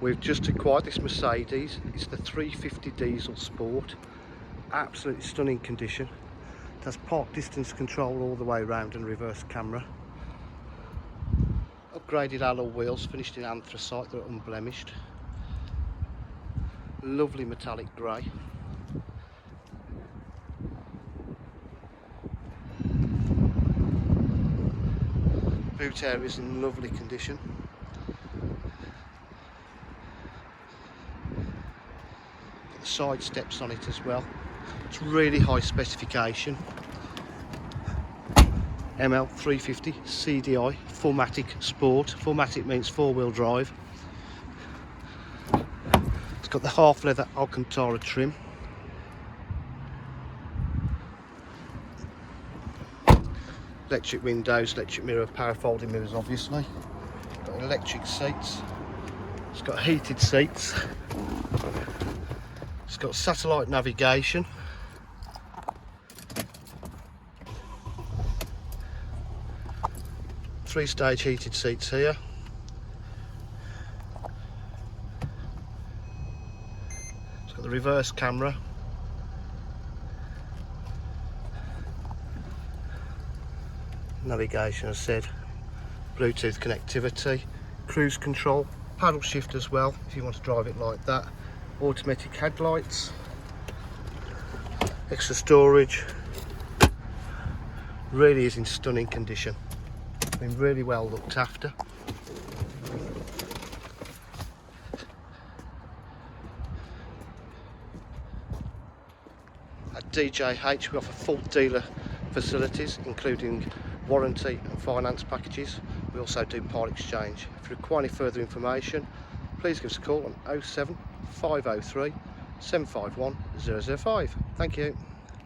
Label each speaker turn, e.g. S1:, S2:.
S1: We've just acquired this Mercedes. It's the 350 diesel sport. Absolutely stunning condition. It has park distance control all the way around and reverse camera. Upgraded alloy wheels, finished in anthracite, they're unblemished. Lovely metallic grey. Boot area is in lovely condition. Got the side steps on it as well. It's really high specification. ML350 CDI 4MATIC Sport. 4MATIC means four-wheel drive. It's got the half leather Alcantara trim. Electric windows, electric mirror, power folding mirrors obviously. Got electric seats. It's got heated seats. It's got satellite navigation. Three-stage heated seats here. It's got the reverse camera. Navigation, as I said, Bluetooth connectivity, cruise control, paddle shift as well if you want to drive it like that, automatic headlights, extra storage. Really is in stunning condition. Been really well looked after. At DJH we offer full dealer facilities including warranty and finance packages. We also do part exchange. If you require any further information, please give us a call on 07 503 751 005. Thank you.